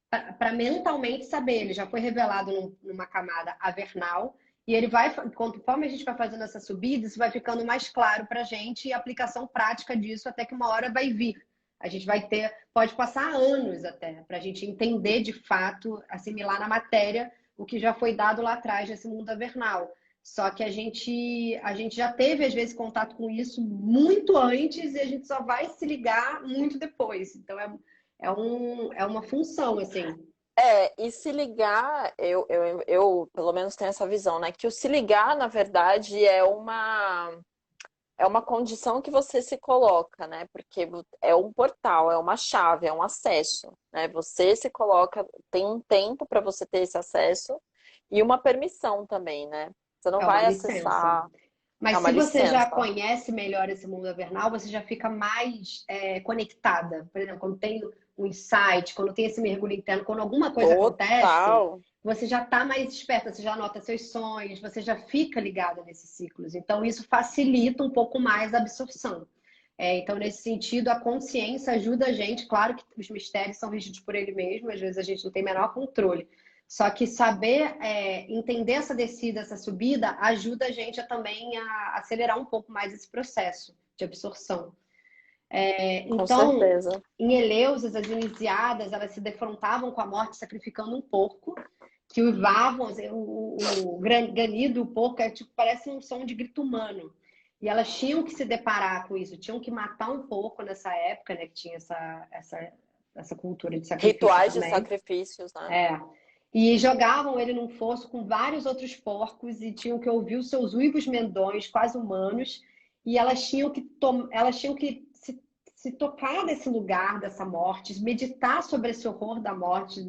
para mentalmente saber. Ele já foi revelado numa camada avernal e ele vai, conforme a gente vai fazendo essa subida, isso vai ficando mais claro para a gente e a aplicação prática disso até que uma hora vai vir. A gente vai ter, pode passar anos até, para a gente entender de fato, assimilar na matéria o que já foi dado lá atrás nesse mundo avernal. Só que a gente já teve, às vezes, contato com isso muito antes e a gente só vai se ligar muito depois. Então, é uma função, assim. E se ligar, eu pelo menos tenho essa visão, né? Que o se ligar, na verdade, é uma condição que você se coloca, né? Porque é um portal, é uma chave, é um acesso, né? Você se coloca, tem um tempo para você ter esse acesso e uma permissão também, né? Você não vai acessar. Mas se você já conhece melhor esse mundo avernal, você já fica mais conectada. Por exemplo, quando tem um insight, quando tem esse mergulho interno, quando alguma coisa acontece, você já está mais esperta, você já anota seus sonhos, você já fica ligada nesses ciclos. Então, isso facilita um pouco mais a absorção. Então, nesse sentido, a consciência ajuda a gente. Claro que os mistérios são regidos por ele mesmo, às vezes a gente não tem o menor controle. Só que saber entender essa descida, essa subida, ajuda a gente também a acelerar um pouco mais esse processo de absorção. Então, em Eleusis, as iniciadas, elas se defrontavam com a morte sacrificando um porco, que uivavam, o ganido, o porco, parece um som de grito humano. E elas tinham que se deparar com isso, tinham que matar um porco nessa época, né, que tinha essa cultura de sacrifício. Rituais também. De sacrifícios, né? E jogavam ele num fosso com vários outros porcos e tinham que ouvir os seus uivos medonhos, quase humanos, e elas tinham que se tocar nesse lugar dessa morte, meditar sobre esse horror da morte,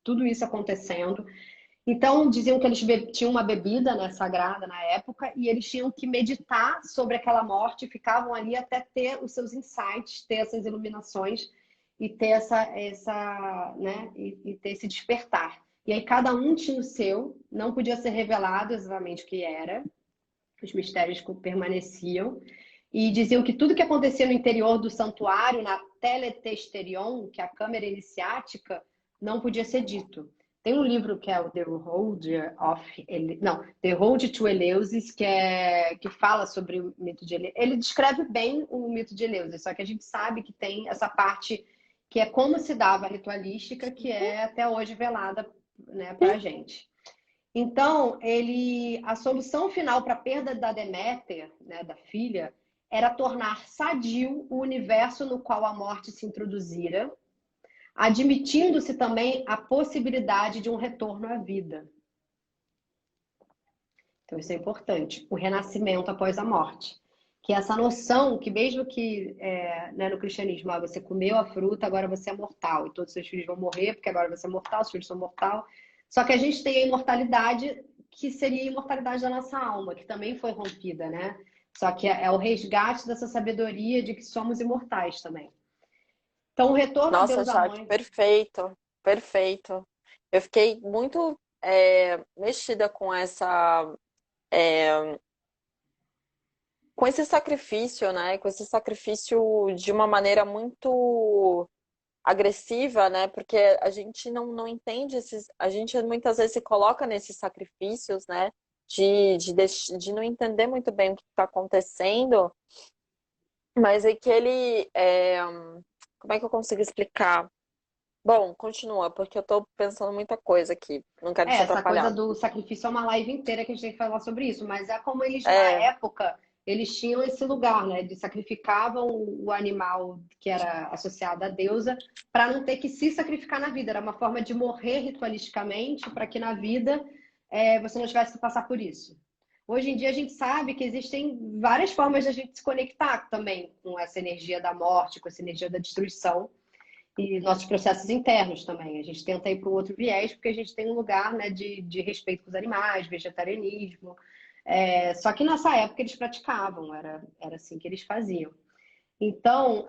tudo isso acontecendo. Então, diziam que eles tinham uma bebida, né, sagrada na época, e eles tinham que meditar sobre aquela morte, ficavam ali até ter os seus insights, ter essas iluminações, e ter né, e ter esse despertar. E aí cada um tinha o seu, não podia ser revelado exatamente o que era, os mistérios permaneciam, e diziam que tudo que acontecia no interior do santuário, na teletesterion, que é a câmara iniciática, não podia ser dito. Tem um livro que é o The Road to Eleusis, que fala sobre o mito de Eleusis. Ele descreve bem o mito de Eleusis, só que a gente sabe que tem essa parte que é como se dava a ritualística, que é até hoje velada, né, para a gente. Então, a solução final para a perda da Deméter, né, da filha, era tornar sadio o universo no qual a morte se introduzira, admitindo-se também a possibilidade de um retorno à vida. Então, isso é importante. O renascimento após a morte. Que é essa noção que mesmo que né, no cristianismo você comeu a fruta, agora você é mortal e todos os seus filhos vão morrer porque agora você é mortal, os filhos são mortal. Só que a gente tem a imortalidade que seria a imortalidade da nossa alma, que também foi rompida, né? Só que é o resgate dessa sabedoria de que somos imortais também. Então, o retorno a Nossa, Deus à Jaque, mãe. perfeito, perfeito. Eu fiquei muito mexida com com esse sacrifício, né? Com esse sacrifício de uma maneira muito agressiva, né? Porque a gente não entende esses, a gente muitas vezes se coloca nesses sacrifícios, né? De não entender muito bem o que está acontecendo, mas é que como é que eu consigo explicar? Bom, continua, porque eu tô pensando muita coisa aqui. Não quero te Essa coisa atrapalhar. do sacrifício é uma live inteira que a gente tem que falar sobre isso, mas é como eles, na É, época, eles tinham esse lugar, né? De sacrificavam o animal que era associado à deusa para não ter que se sacrificar na vida. Era uma forma de morrer ritualisticamente para que na vida você não tivesse que passar por isso. Hoje em dia a gente sabe que existem várias formas de a gente se conectar também com essa energia da morte, com essa energia da destruição e nossos processos internos também. A gente tenta ir para o outro viés, porque a gente tem um lugar, né, de respeito com os animais, vegetarianismo. Só que nessa época eles praticavam, era assim que eles faziam. Então,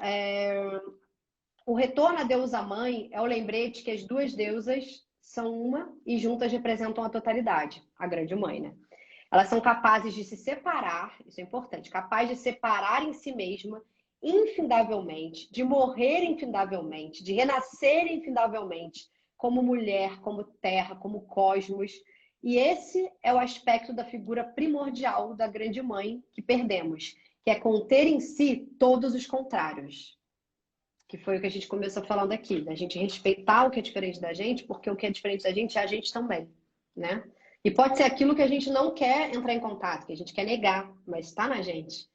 o retorno à deusa mãe é o lembrete que as duas deusas são uma e juntas representam a totalidade, a grande mãe, né? Elas são capazes de se separar, isso é importante, capaz de separar em si mesma infindavelmente, de morrer infindavelmente, de renascer infindavelmente, como mulher, como terra, como cosmos. E esse é o aspecto da figura primordial da grande mãe que perdemos, que é conter em si todos os contrários. Que foi o que a gente começou falando aqui, da gente respeitar o que é diferente da gente, porque o que é diferente da gente é a gente também, né? E pode ser aquilo que a gente não quer entrar em contato, que a gente quer negar, mas está na gente.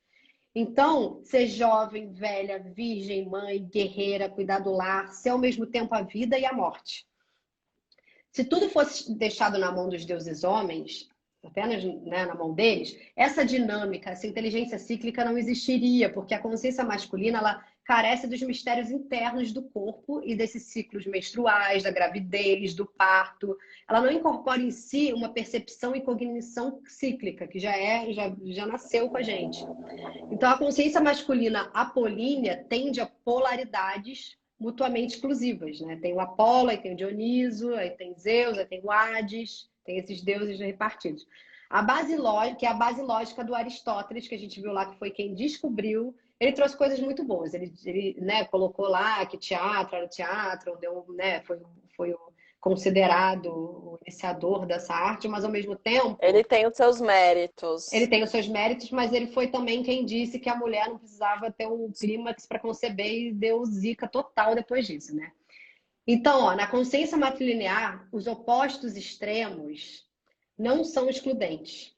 Então, ser jovem, velha, virgem, mãe, guerreira, cuidar do lar, ser ao mesmo tempo a vida e a morte. Se tudo fosse deixado na mão dos deuses homens, apenas né, na mão deles, essa dinâmica, essa inteligência cíclica não existiria, porque a consciência masculina ela carece dos mistérios internos do corpo e desses ciclos menstruais, da gravidez, do parto. Ela não incorpora em si uma percepção e cognição cíclica, que já nasceu com a gente. Então, a consciência masculina apolínea tende a polaridades mutuamente exclusivas, né? Tem o Apolo, aí tem o Dioniso, aí tem Zeus, aí tem o Hades, tem esses deuses repartidos. A base lógica, que é a base lógica do Aristóteles, que a gente viu lá que foi quem descobriu, ele trouxe coisas muito boas. Ele né, colocou lá que teatro era teatro, deu, né, foi considerado o iniciador dessa arte, mas ao mesmo tempo ele tem os seus ele méritos. tem os seus méritos, mas ele foi também quem disse que a mulher não precisava ter um clímax para conceber e deu zica total depois disso, né? Então, ó, na consciência matrilinear, os opostos extremos não são excludentes.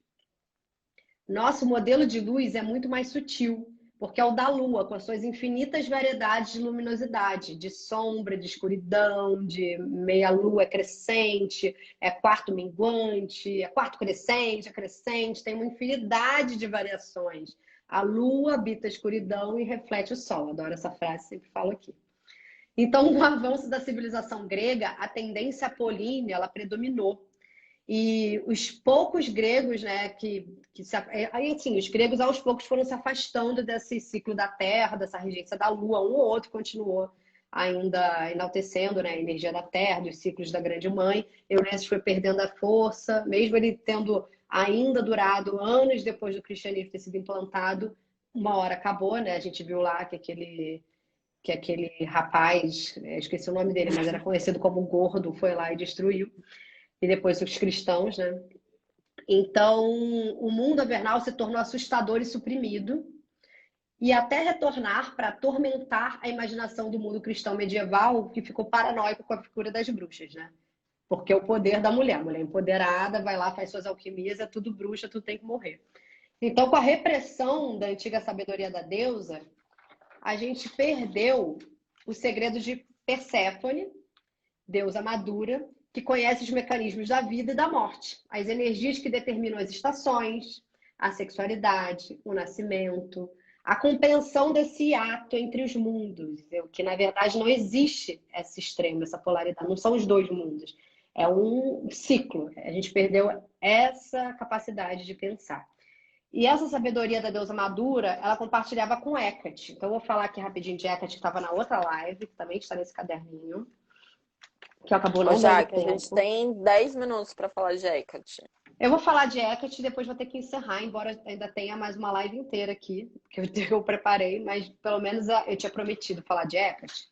Nosso modelo de luz é muito mais sutil, porque é o da Lua, com as suas infinitas variedades de luminosidade, de sombra, de escuridão, de meia-lua crescente, é quarto minguante, é quarto crescente, é crescente, tem uma infinidade de variações. A Lua habita a escuridão e reflete o Sol. Adoro essa frase, sempre falo aqui. Então, no avanço da civilização grega, a tendência apolínea ela predominou. E os poucos gregos, né, aí assim, os gregos aos poucos foram se afastando desse ciclo da Terra, dessa regência da Lua, um ou outro continuou ainda enaltecendo, né, a energia da Terra, dos ciclos da Grande Mãe. Eunésios foi perdendo a força, mesmo ele tendo ainda durado anos depois do cristianismo ter sido implantado, uma hora acabou, né? A gente viu lá que aquele rapaz, esqueci o nome dele, mas era conhecido como Gordo, foi lá e destruiu e depois os cristãos, né? Então, o mundo avernal se tornou assustador e suprimido, e até retornar para atormentar a imaginação do mundo cristão medieval, que ficou paranoico com a figura das bruxas, né? Porque é o poder da mulher, a mulher empoderada, vai lá, faz suas alquimias, é tudo bruxa, tudo tem que morrer. Então, com a repressão da antiga sabedoria da deusa, a gente perdeu o segredo de Perséfone, deusa madura, que conhece os mecanismos da vida e da morte, as energias que determinam as estações, a sexualidade, o nascimento, a compreensão desse ato entre os mundos, que na verdade não existe esse extremo, essa polaridade, não são os dois mundos, é um ciclo. A gente perdeu essa capacidade de pensar. E essa sabedoria da deusa madura, ela compartilhava com Hecate. Então, eu vou falar aqui rapidinho de Hecate, que estava na outra live, que também está nesse caderninho, que acabou não dando Jaque, a tempo. gente tem 10 minutos para falar de Hecate. Eu vou falar de Hecate e depois vou ter que encerrar, embora ainda tenha mais uma live inteira aqui, que eu preparei, mas pelo menos eu tinha prometido falar de Hecate.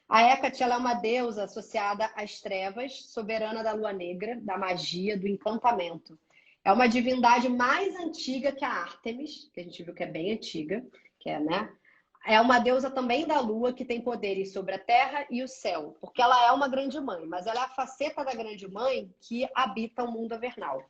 A Hecate, ela é uma deusa associada às trevas, soberana da lua negra, da magia, do encantamento. É uma divindade mais antiga que a Ártemis, que a gente viu que é bem antiga, que é, né? É uma deusa também da lua, que tem poderes sobre a terra e o céu, porque ela é uma grande mãe, mas ela é a faceta da grande mãe que habita o mundo avernal.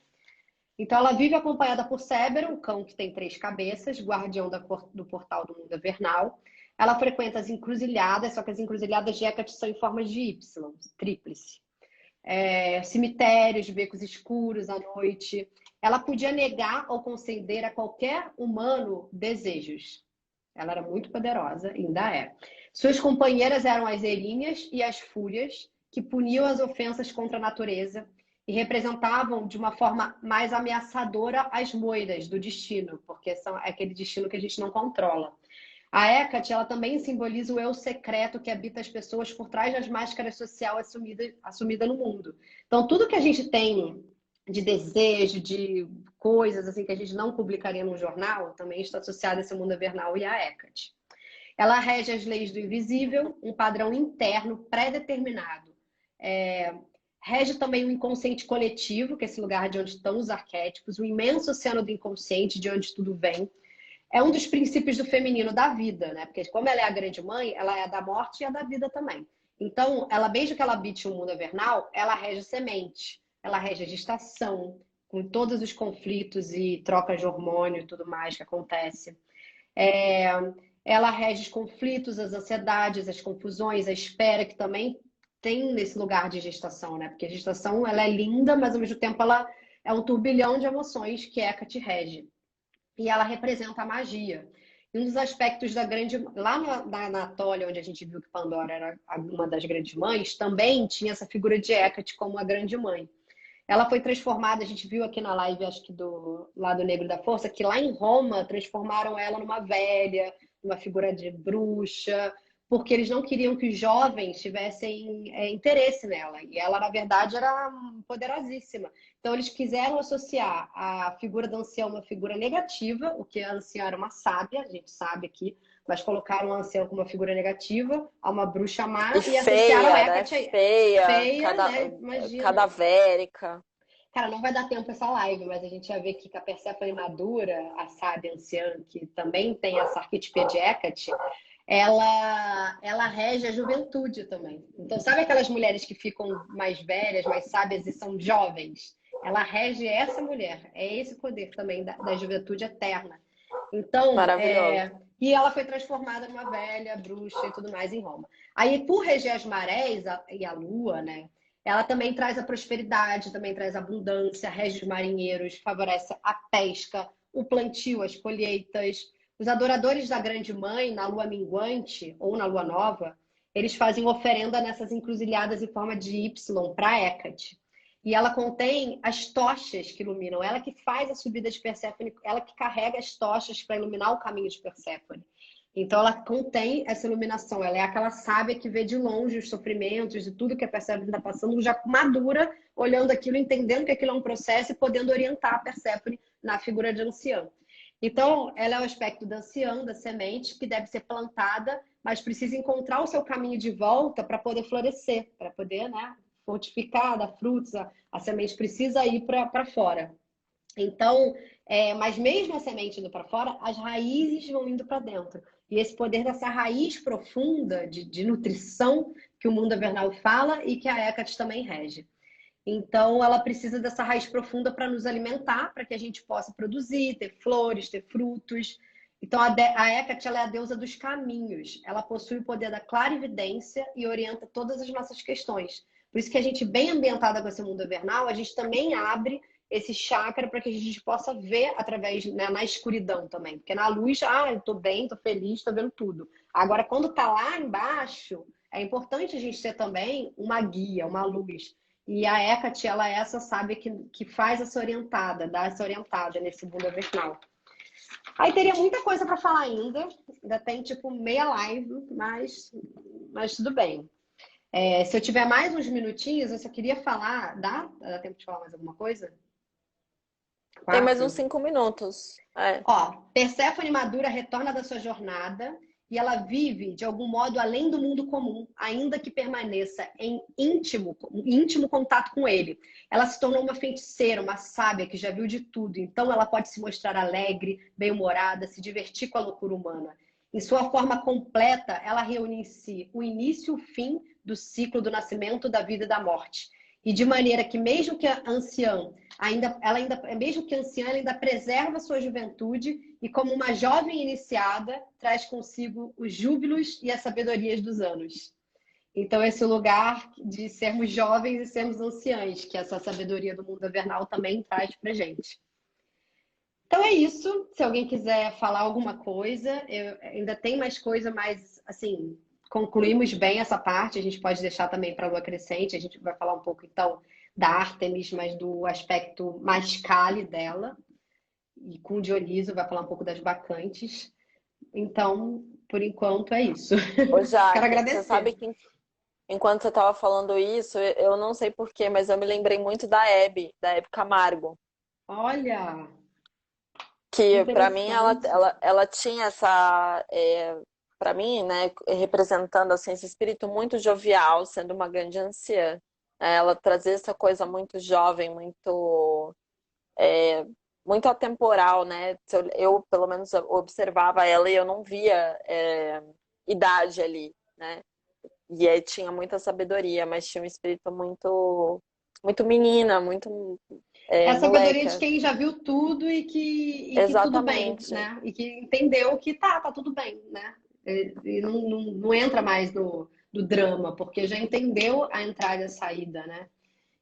Então, ela vive acompanhada por Cébero, um cão que tem 3 cabeças, guardião do portal do mundo avernal. Ela frequenta as encruzilhadas, só que as encruzilhadas de Hecate são em formas de Y, tríplice. Cemitérios, becos escuros à noite. Ela podia negar ou conceder a qualquer humano desejos. Ela era muito poderosa, ainda é. Suas companheiras eram as Erinhas e as Fúrias, que puniam as ofensas contra a natureza e representavam de uma forma mais ameaçadora as moiras do destino, porque são aquele destino que a gente não controla. A Hecate, ela também simboliza o eu secreto que habita as pessoas por trás das máscaras sociais assumida no mundo. Então, tudo que a gente tem de desejo, de coisas assim que a gente não publicaria no jornal, também está associado a esse mundo avernal e a Hecate. Ela rege as leis do invisível, um padrão interno pré-determinado. Rege também o inconsciente coletivo, que é esse lugar de onde estão os arquétipos, o imenso oceano do inconsciente, de onde tudo vem. É um dos princípios do feminino da vida, né? Porque como ela é a grande mãe, ela é a da morte e a da vida também. Então, ela, mesmo que ela habite o mundo avernal, ela rege a semente, ela rege a gestação, com todos os conflitos e trocas de hormônio e tudo mais que acontece. Ela rege os conflitos, as ansiedades, as confusões, a espera, que também tem nesse lugar de gestação, né? Porque a gestação, ela é linda, mas ao mesmo tempo ela é um turbilhão de emoções que Hecate rege. E ela representa a magia. E um dos aspectos da grande... Lá na Anatólia, onde a gente viu que Pandora era uma das grandes mães, também tinha essa figura de Hecate como a grande mãe. Ela foi transformada, a gente viu aqui na live, acho que do Lado Negro da Força, que lá em Roma transformaram ela numa velha, numa figura de bruxa, porque eles não queriam que os jovens tivessem interesse nela. E ela, na verdade, era poderosíssima. Então, eles quiseram associar a figura da anciã a uma figura negativa, o que a anciã era uma sábia, a gente sabe aqui, mas colocaram a anciã como uma figura negativa, a uma bruxa má, e associaram a Hecate né? Feia, né? Imagina. Cadavérica. Cara, não vai dar tempo essa live, mas a gente vai ver que a Perséfone madura, a sábia anciã, que também tem essa arquetipia de Hecate, ela rege a juventude também. Então, sabe aquelas mulheres que ficam mais velhas, mais sábias e são jovens? Ela rege essa mulher. É esse poder também da juventude eterna. Então, e ela foi transformada numa velha bruxa e tudo mais em Roma. Aí, por reger as marés e a lua, né? Ela também traz a prosperidade, também traz a abundância, rege os marinheiros, favorece a pesca, o plantio, as colheitas. Os adoradores da Grande Mãe, na lua minguante ou na lua nova, eles fazem oferenda nessas encruzilhadas em forma de Y para Hecate. E ela contém as tochas que iluminam. Ela que faz a subida de Perséfone, ela que carrega as tochas para iluminar o caminho de Perséfone. Então, ela contém essa iluminação. Ela é aquela sábia que vê de longe os sofrimentos e tudo que a Perséfone está passando, já madura, olhando aquilo, entendendo que aquilo é um processo e podendo orientar a Perséfone na figura de anciã. Então, ela é o aspecto da anciã, da semente, que deve ser plantada, mas precisa encontrar o seu caminho de volta para poder florescer, para poder, né, fortificar, dar frutos. A semente precisa ir para fora. Então, mas mesmo a semente indo para fora, as raízes vão indo para dentro. E esse poder dessa raiz profunda de nutrição que o mundo avernal fala e que a Hecate também rege. Então, ela precisa dessa raiz profunda para nos alimentar, para que a gente possa produzir, ter flores, ter frutos. Então, a Hecate, ela é a deusa dos caminhos. Ela possui o poder da clarividência e orienta todas as nossas questões. Por isso que a gente, bem ambientada com esse mundo avernal, a gente também abre esse chakra para que a gente possa ver através, né, na escuridão também. Porque na luz, eu tô bem, tô feliz, tô vendo tudo. Agora, quando tá lá embaixo, é importante a gente ter também uma guia, uma luz. E a Hecate, ela é essa, sabe, que faz essa orientada, dá essa orientada nesse mundo vernal. Aí teria muita coisa para falar ainda tem tipo meia live, mas tudo bem. Se eu tiver mais uns minutinhos, eu só queria falar. Dá tempo de falar mais alguma coisa? Tem mais uns 4? 5 minutos. É. Ó, Perséfone madura retorna da sua jornada e ela vive de algum modo além do mundo comum, ainda que permaneça em íntimo contato com ele. Ela se tornou uma feiticeira, uma sábia que já viu de tudo, então ela pode se mostrar alegre, bem-humorada, se divertir com a loucura humana. Em sua forma completa, ela reúne em si o início e o fim do ciclo do nascimento, da vida e da morte. E de maneira que mesmo que a anciã ela ainda preserva sua juventude e como uma jovem iniciada traz consigo os júbilos e as sabedorias dos anos. Então esse lugar de sermos jovens e sermos anciãs, que essa sabedoria do mundo invernal também traz pra gente. Então é isso. Se alguém quiser falar alguma coisa, ainda tem mais coisa, mas assim, concluímos bem essa parte. A gente pode deixar também para a lua crescente. A gente vai falar um pouco então da Ártemis, mas do aspecto mais Kali dela. E com o Dioniso vai falar um pouco das bacantes. Então, por enquanto é isso. Ô, Quero Jaque, você sabe agradecer. que enquanto você estava falando isso, eu não sei por quê, mas eu me lembrei muito da Hebe Camargo. Olha, que Que para mim interessante. ela tinha essa, para mim, né, representando assim, esse espírito muito jovial, sendo uma grande anciã. Ela trazia essa coisa muito jovem, muito atemporal, né? Eu, pelo menos, observava ela e eu não via idade ali, né? E aí tinha muita sabedoria, mas tinha um espírito muito menina, muito É a sabedoria de moleca. quem já viu tudo e que tudo bem, Exatamente. né? E que entendeu que tá tudo bem, né? E não entra mais no drama, porque já entendeu a entrada e a saída, né?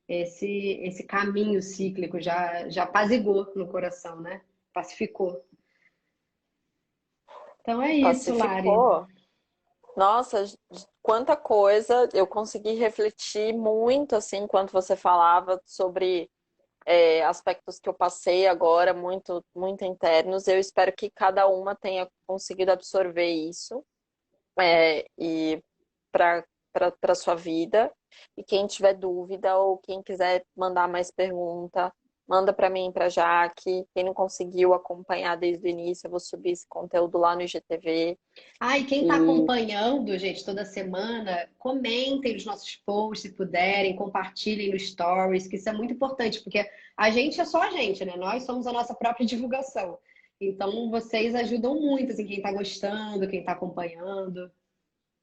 Esse caminho cíclico já apazigou no coração, né? Pacificou. Então é isso, Lari. Pacificou. Nossa, quanta coisa eu consegui refletir muito assim enquanto você falava sobre aspectos que eu passei agora, muito internos. Eu espero que cada uma tenha conseguido absorver isso e para sua vida. E quem tiver dúvida ou quem quiser mandar mais pergunta, manda para mim, para Jaque. Quem não conseguiu acompanhar desde o início, eu vou subir esse conteúdo lá no IGTV. Ah, e quem está E acompanhando, gente, toda semana, comentem nos nossos posts se puderem, compartilhem nos stories, que isso é muito importante, porque a gente é só a gente, né? Nós somos a nossa própria divulgação. Então, vocês ajudam muito, assim, quem está gostando, quem está acompanhando.